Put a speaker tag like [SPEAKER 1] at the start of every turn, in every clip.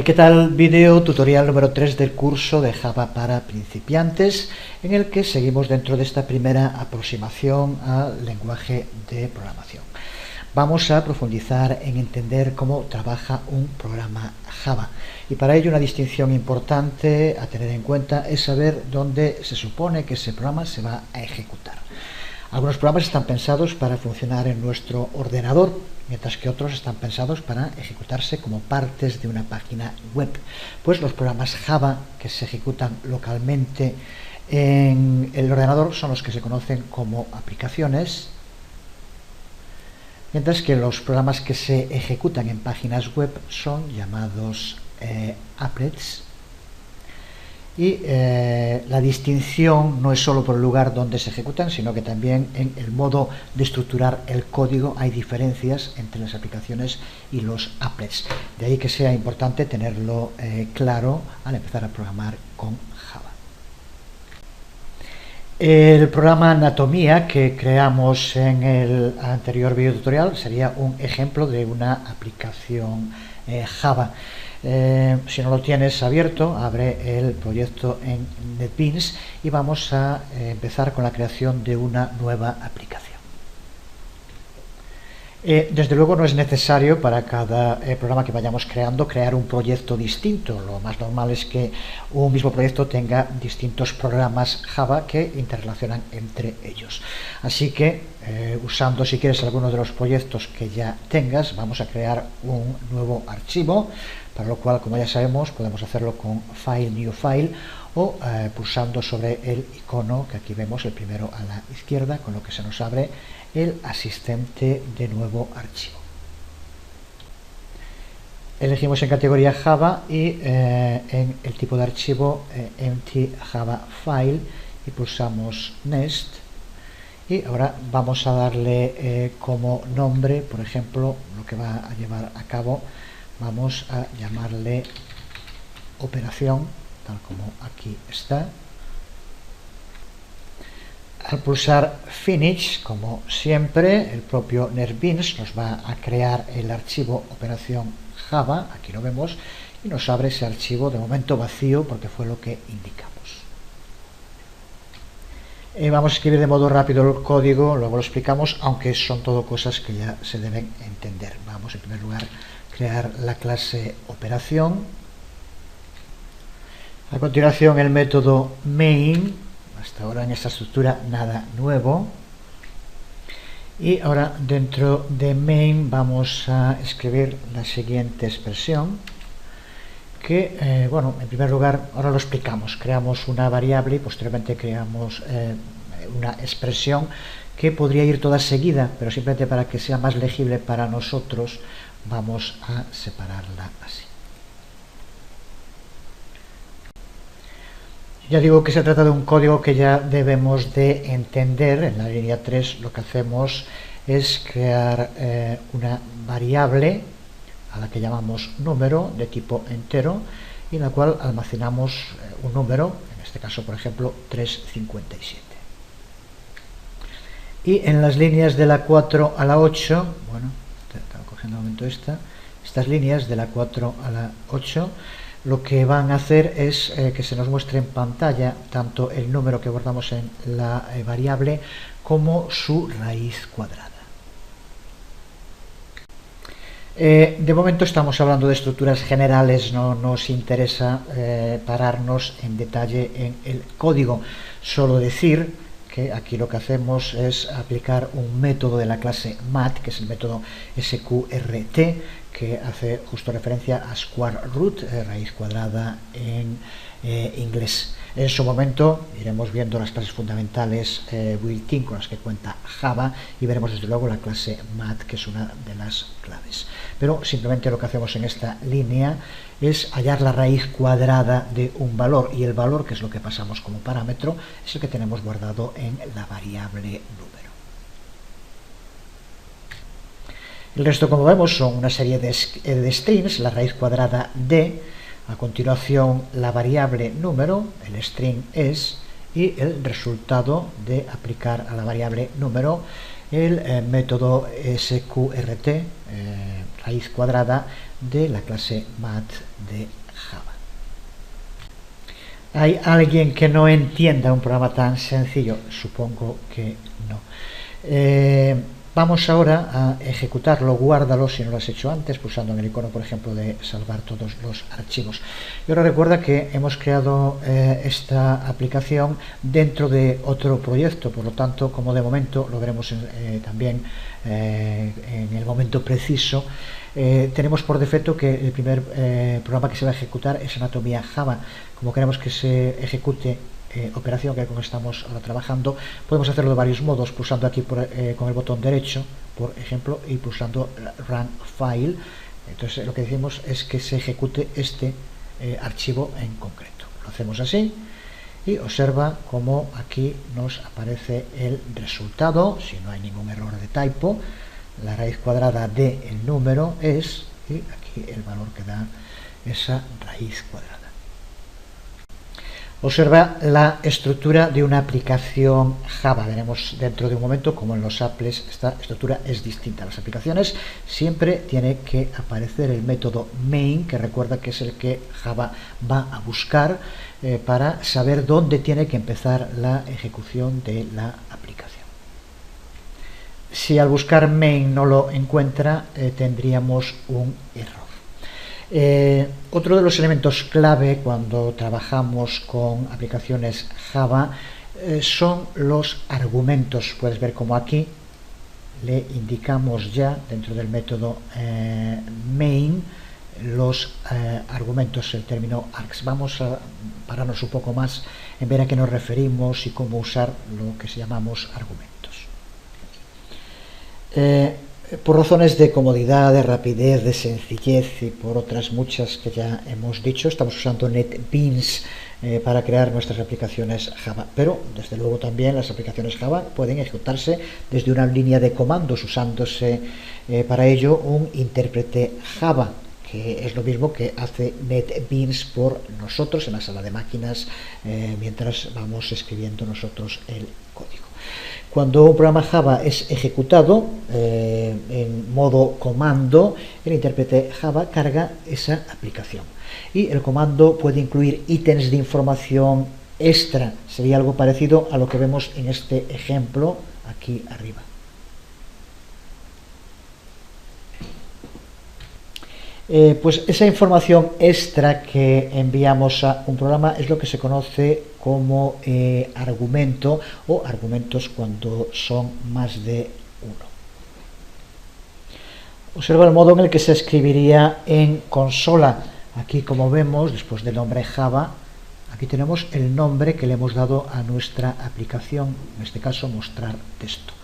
[SPEAKER 1] ¿Qué tal? Video tutorial número 3 del curso de Java para principiantes, en el que seguimos dentro de esta primera aproximación al lenguaje de programación. Vamos a profundizar en entender cómo trabaja un programa Java, y para ello una distinción importante a tener en cuenta es saber dónde se supone que ese programa se va a ejecutar. Algunos programas están pensados para funcionar en nuestro ordenador, mientras que otros están pensados para ejecutarse como partes de una página web. Pues los programas Java que se ejecutan localmente en el ordenador son los que se conocen como aplicaciones, mientras que los programas que se ejecutan en páginas web son llamados applets. Y la distinción no es solo por el lugar donde se ejecutan, sino que también en el modo de estructurar el código hay diferencias entre las aplicaciones y los applets. De ahí que sea importante tenerlo claro al empezar a programar con Java. El programa Anatomía que creamos en el anterior video tutorial sería un ejemplo de una aplicación Java. Si no lo tienes abierto, abre el proyecto en NetBeans y vamos a empezar con la creación de una nueva aplicación. Desde luego no es necesario para cada programa que vayamos creando crear un proyecto distinto. Lo más normal es que un mismo proyecto tenga distintos programas Java que interrelacionan entre ellos. Así que usando, si quieres, alguno de los proyectos que ya tengas, vamos a crear un nuevo archivo, para lo cual, como ya sabemos, podemos hacerlo con File, New File, o pulsando sobre el icono que aquí vemos, el primero a la izquierda, con lo que se nos abre el asistente de nuevo archivo. Elegimos en categoría Java y en el tipo de archivo Empty Java File y pulsamos Next. Y ahora vamos a darle como nombre, por ejemplo, lo que va a llevar a cabo, vamos a llamarle operación, tal como aquí está. Al pulsar Finish, como siempre, el propio NetBeans nos va a crear el archivo operación Java, aquí lo vemos, y nos abre ese archivo de momento vacío porque fue lo que indicamos. Vamos a escribir de modo rápido el código, luego lo explicamos, aunque son todo cosas que ya se deben entender. Vamos en primer lugar a crear la clase operación. A continuación el método main. Hasta ahora en esta estructura nada nuevo. Y ahora dentro de main vamos a escribir la siguiente expresión que, bueno, en primer lugar, ahora lo explicamos. Creamos una variable y posteriormente creamos una expresión que podría ir toda seguida, pero simplemente para que sea más legible para nosotros vamos a separarla así. Ya digo que se trata de un código que ya debemos de entender. En la línea 3 lo que hacemos es crear una variable a la que llamamos número de tipo entero y en la cual almacenamos un número, en este caso por ejemplo 357. Y en las líneas de la 4 a la 8, bueno, estaba cogiendo un momento estas líneas de la 4 a la 8, lo que van a hacer es que se nos muestre en pantalla tanto el número que guardamos en la variable como su raíz cuadrada. De momento estamos hablando de estructuras generales, no nos interesa pararnos en detalle en el código, solo decir que aquí lo que hacemos es aplicar un método de la clase mat, que es el método sqrt, que hace justo referencia a square root, raíz cuadrada en inglés. En su momento iremos viendo las clases fundamentales built-in con las que cuenta Java y veremos desde luego la clase mat, que es una de las claves. Pero simplemente lo que hacemos en esta línea es hallar la raíz cuadrada de un valor, y el valor, que es lo que pasamos como parámetro, es el que tenemos guardado en la variable número. El resto, como vemos, son una serie de strings, la raíz cuadrada de, a continuación la variable número, el string es, y el resultado de aplicar a la variable número el método sqrt, raíz cuadrada, de la clase math de Java. ¿Hay alguien que no entienda un programa tan sencillo? Supongo que no. Vamos ahora a ejecutarlo, guárdalo si no lo has hecho antes, pulsando en el icono, por ejemplo, de salvar todos los archivos. Y ahora recuerda que hemos creado esta aplicación dentro de otro proyecto, por lo tanto, como de momento, lo veremos también en el momento preciso, tenemos por defecto que el primer programa que se va a ejecutar es Anatomía Java. Como queremos que se ejecute operación, que es como estamos ahora trabajando, podemos hacerlo de varios modos, pulsando aquí con el botón derecho, por ejemplo, y pulsando Run File. Entonces lo que decimos es que se ejecute este archivo en concreto. Lo hacemos así y observa cómo aquí nos aparece el resultado, si no hay ningún error de typo. La raíz cuadrada del número es, y aquí el valor que da esa raíz cuadrada. Observa la estructura de una aplicación Java. Veremos dentro de un momento cómo en los apples esta estructura es distinta. Las aplicaciones siempre tiene que aparecer el método main, que recuerda que es el que Java va a buscar para saber dónde tiene que empezar la ejecución de la aplicación. Si al buscar main no lo encuentra, tendríamos un error. Otro de los elementos clave cuando trabajamos con aplicaciones Java son los argumentos. Puedes ver como aquí le indicamos ya dentro del método main los argumentos, el término args. Vamos a pararnos un poco más en ver a qué nos referimos y cómo usar lo que se llamamos argumentos. Por razones de comodidad, de rapidez, de sencillez y por otras muchas que ya hemos dicho, estamos usando NetBeans para crear nuestras aplicaciones Java, pero desde luego también las aplicaciones Java pueden ejecutarse desde una línea de comandos usándose para ello un intérprete Java, que es lo mismo que hace NetBeans por nosotros en la sala de máquinas mientras vamos escribiendo nosotros el código. Cuando un programa Java es ejecutado en modo comando, el intérprete Java carga esa aplicación. Y el comando puede incluir ítems de información extra. Sería algo parecido a lo que vemos en este ejemplo aquí arriba. Pues esa información extra que enviamos a un programa es lo que se conoce como argumento o argumentos cuando son más de uno. Observa el modo en el que se escribiría en consola. Aquí, como vemos, después del nombre Java, aquí tenemos el nombre que le hemos dado a nuestra aplicación, en este caso mostrar texto.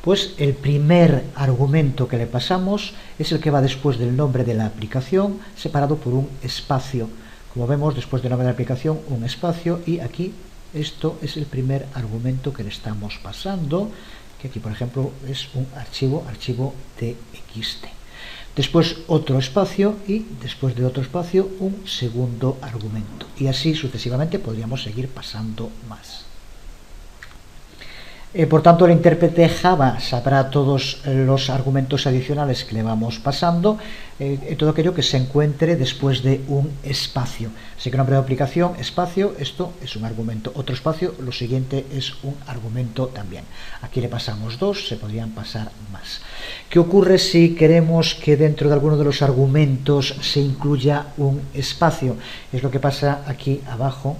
[SPEAKER 1] Pues el primer argumento que le pasamos es el que va después del nombre de la aplicación, separado por un espacio. Como vemos, después del nombre de la aplicación, un espacio, y aquí esto es el primer argumento que le estamos pasando, que aquí, por ejemplo, es un archivo txt. Después otro espacio y después de otro espacio un segundo argumento. Y así sucesivamente podríamos seguir pasando más. Por tanto, el intérprete Java sabrá todos los argumentos adicionales que le vamos pasando, todo aquello que se encuentre después de un espacio. Así que nombre de aplicación, espacio, esto es un argumento. Otro espacio, lo siguiente es un argumento también. Aquí le pasamos dos, se podrían pasar más. ¿Qué ocurre si queremos que dentro de alguno de los argumentos se incluya un espacio? Es lo que pasa aquí abajo,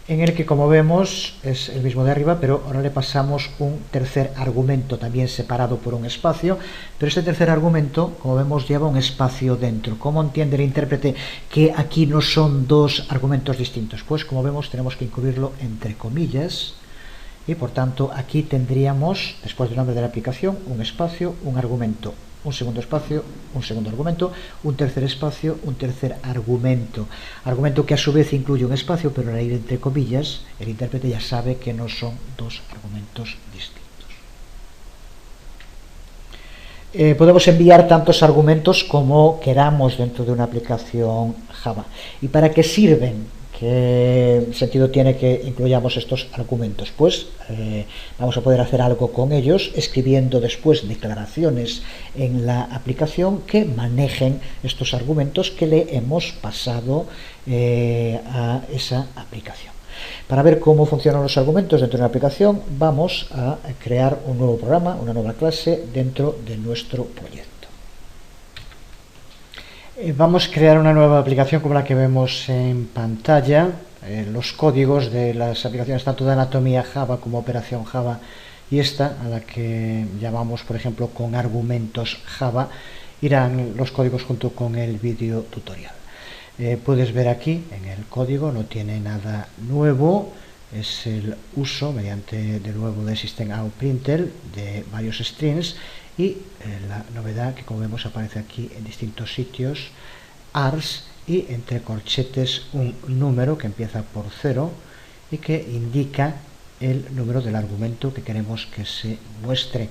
[SPEAKER 1] en el que, como vemos, es el mismo de arriba, pero ahora le pasamos un tercer argumento también separado por un espacio, pero este tercer argumento, como vemos, lleva un espacio dentro. ¿Cómo entiende el intérprete que aquí no son dos argumentos distintos? Pues, como vemos, tenemos que incluirlo entre comillas, y por tanto aquí tendríamos, después del nombre de la aplicación, un espacio, un argumento, un segundo espacio, un segundo argumento, un tercer espacio, un tercer argumento. Argumento que a su vez incluye un espacio, pero al ir entre comillas, el intérprete ya sabe que no son dos argumentos distintos. Podemos enviar tantos argumentos como queramos dentro de una aplicación Java. ¿Y para qué sirven? ¿Qué sentido tiene que incluyamos estos argumentos? Pues vamos a poder hacer algo con ellos escribiendo después declaraciones en la aplicación que manejen estos argumentos que le hemos pasado a esa aplicación. Para ver cómo funcionan los argumentos dentro de una aplicación, vamos a crear un nuevo programa, una nueva clase dentro de nuestro proyecto. Vamos a crear una nueva aplicación como la que vemos en pantalla. Los códigos de las aplicaciones tanto de anatomía Java como operación Java y esta, a la que llamamos por ejemplo con argumentos Java, irán los códigos junto con el vídeo tutorial. Puedes ver aquí en el código, no tiene nada nuevo, es el uso mediante de nuevo de system.out.println de varios strings y la novedad que como vemos aparece aquí en distintos sitios, ars y entre corchetes un número que empieza por 0 y que indica el número del argumento que queremos que se muestre.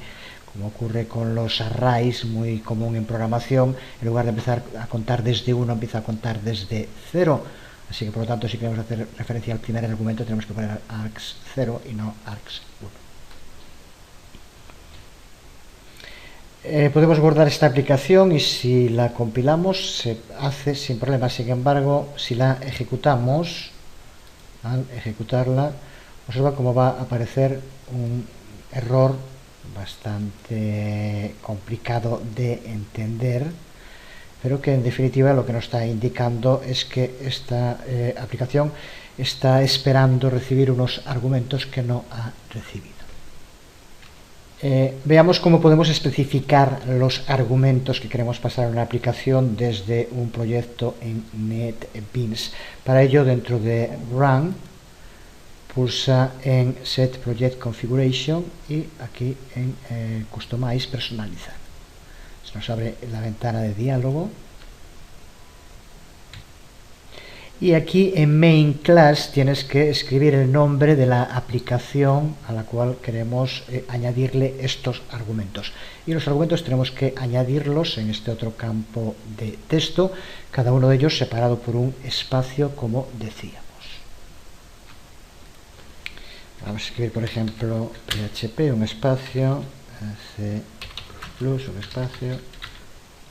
[SPEAKER 1] Como ocurre con los arrays, muy común en programación, en lugar de empezar a contar desde 1, empieza a contar desde 0. Así que por lo tanto, si queremos hacer referencia al primer argumento, tenemos que poner args 0 y no args 1. Podemos guardar esta aplicación y si la compilamos se hace sin problema. Sin embargo, si la ejecutamos, al ejecutarla, observa cómo va a aparecer un error bastante complicado de entender, pero que en definitiva lo que nos está indicando es que esta aplicación está esperando recibir unos argumentos que no ha recibido. Veamos cómo podemos especificar los argumentos que queremos pasar a una aplicación desde un proyecto en NetBeans. Para ello, dentro de Run, pulsa en Set Project Configuration y aquí en Customize, personalizar. Se nos abre la ventana de diálogo. Y aquí en Main Class tienes que escribir el nombre de la aplicación a la cual queremos añadirle estos argumentos. Y los argumentos tenemos que añadirlos en este otro campo de texto, cada uno de ellos separado por un espacio, como decíamos. Vamos a escribir, por ejemplo, PHP, un espacio, C++, un espacio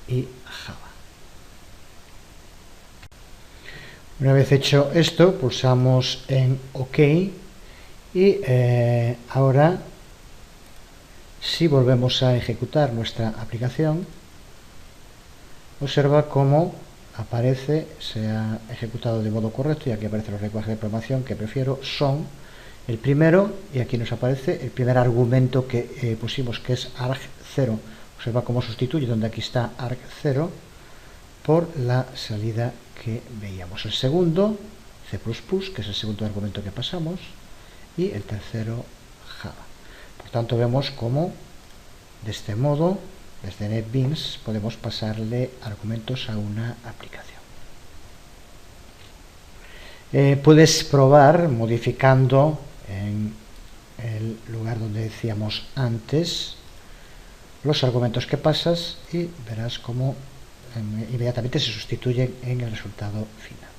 [SPEAKER 1] y Java. Una vez hecho esto, pulsamos en OK y ahora, si volvemos a ejecutar nuestra aplicación, observa cómo aparece, se ha ejecutado de modo correcto y aquí aparecen los lenguajes de programación que prefiero, son el primero, y aquí nos aparece el primer argumento que pusimos, que es arg0. Observa cómo sustituye, donde aquí está arg0, por la salida que veíamos. El segundo, C++, que es el segundo argumento que pasamos, y el tercero, Java. Por tanto, vemos cómo, de este modo, desde NetBeans, podemos pasarle argumentos a una aplicación. Puedes probar modificando en el lugar donde decíamos antes los argumentos que pasas y verás cómo inmediatamente se sustituyen en el resultado final.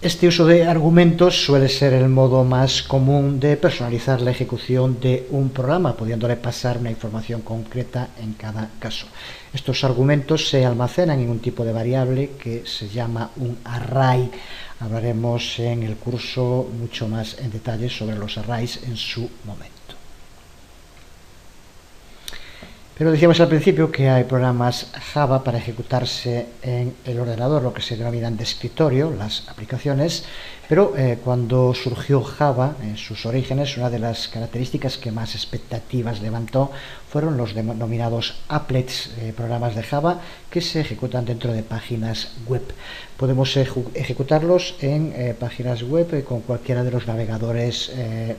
[SPEAKER 1] Este uso de argumentos suele ser el modo más común de personalizar la ejecución de un programa, pudiéndole pasar una información concreta en cada caso. Estos argumentos se almacenan en un tipo de variable que se llama un array. Hablaremos en el curso mucho más en detalle sobre los arrays en su momento. Pero decíamos al principio que hay programas Java para ejecutarse en el ordenador, lo que se denominan de escritorio, las aplicaciones, pero cuando surgió Java, en sus orígenes, una de las características que más expectativas levantó fueron los denominados applets, programas de Java que se ejecutan dentro de páginas web. Podemos ejecutarlos en páginas web con cualquiera de los navegadores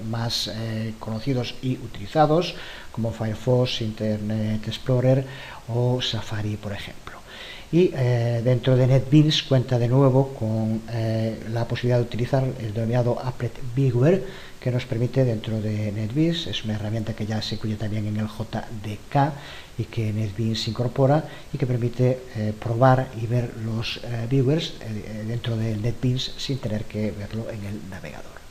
[SPEAKER 1] más conocidos y utilizados, como Firefox, Internet Explorer o Safari, por ejemplo. y dentro de NetBeans cuenta de nuevo con la posibilidad de utilizar el denominado Applet Viewer, que nos permite dentro de NetBeans, es una herramienta que ya se incluye también en el JDK y que NetBeans incorpora y que permite probar y ver los viewers dentro de NetBeans sin tener que verlo en el navegador.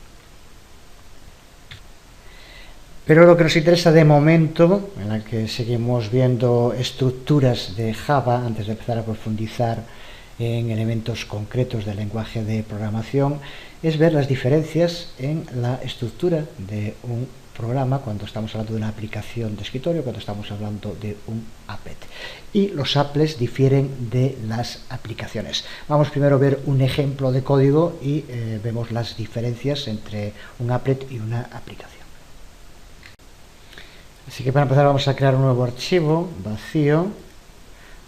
[SPEAKER 1] Pero lo que nos interesa de momento, en la que seguimos viendo estructuras de Java, antes de empezar a profundizar en elementos concretos del lenguaje de programación, es ver las diferencias en la estructura de un programa cuando estamos hablando de una aplicación de escritorio, cuando estamos hablando de un applet. Y los applets difieren de las aplicaciones. Vamos primero a ver un ejemplo de código y vemos las diferencias entre un applet y una aplicación. Así que para empezar vamos a crear un nuevo archivo vacío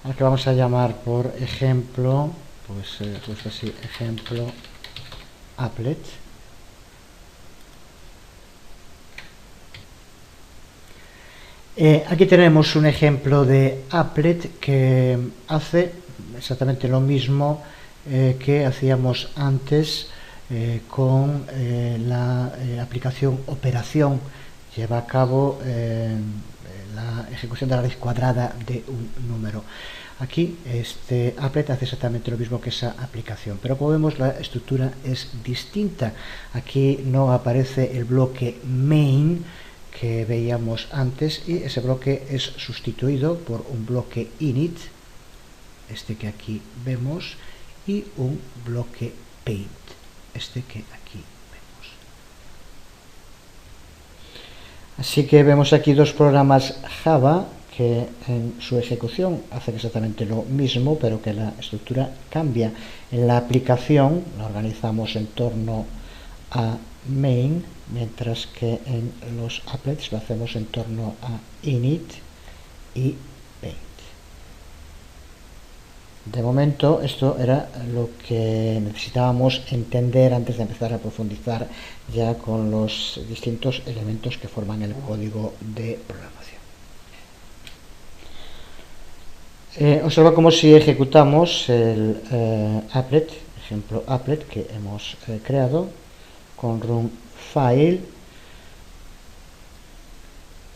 [SPEAKER 1] al que vamos a llamar, por ejemplo, pues así, ejemplo applet. Aquí tenemos un ejemplo de applet que hace exactamente lo mismo que hacíamos antes con la aplicación operación. Lleva a cabo la ejecución de la raíz cuadrada de un número. Aquí este applet hace exactamente lo mismo que esa aplicación, pero como vemos la estructura es distinta. Aquí no aparece el bloque main que veíamos antes y ese bloque es sustituido por un bloque init, este que aquí vemos, y un bloque paint, este que aquí vemos. Así que vemos aquí dos programas Java que en su ejecución hacen exactamente lo mismo, pero que la estructura cambia. En la aplicación la organizamos en torno a main, mientras que en los applets lo hacemos en torno a init y paint. De momento esto era lo que necesitábamos entender antes de empezar a profundizar ya con los distintos elementos que forman el código de programación. Observa como si ejecutamos el applet, ejemplo applet que hemos creado con run file.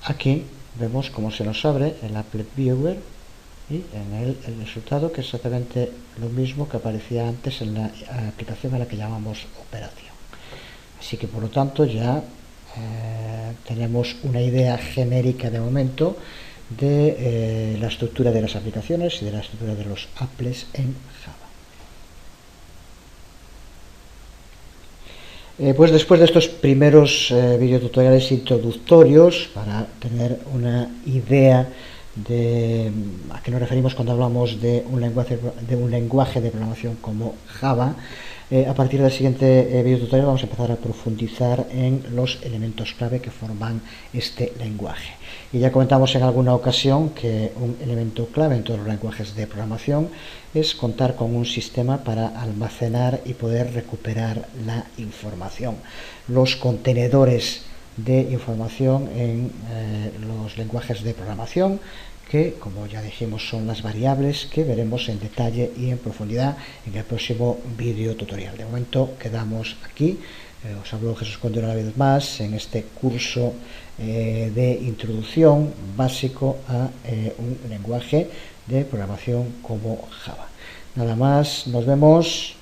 [SPEAKER 1] Aquí vemos cómo se nos abre el applet viewer y en él el resultado, que es exactamente lo mismo que aparecía antes en la aplicación a la que llamamos operación. Así que por lo tanto ya tenemos una idea genérica de momento de la estructura de las aplicaciones y de la estructura de los applets en Java. Pues después de estos primeros videotutoriales introductorios, para tener una idea de a qué nos referimos cuando hablamos de un lenguaje de programación como Java, a partir del siguiente videotutorial vamos a empezar a profundizar en los elementos clave que forman este lenguaje. Y ya comentamos en alguna ocasión que un elemento clave en todos los lenguajes de programación es contar con un sistema para almacenar y poder recuperar la información. Los contenedores de información en los lenguajes de programación, que como ya dijimos son las variables que veremos en detalle y en profundidad en el próximo vídeo tutorial. De momento quedamos aquí. Os habló Jesús Conde una vez más en este curso de introducción básico a un lenguaje de programación como Java. Nada más, nos vemos.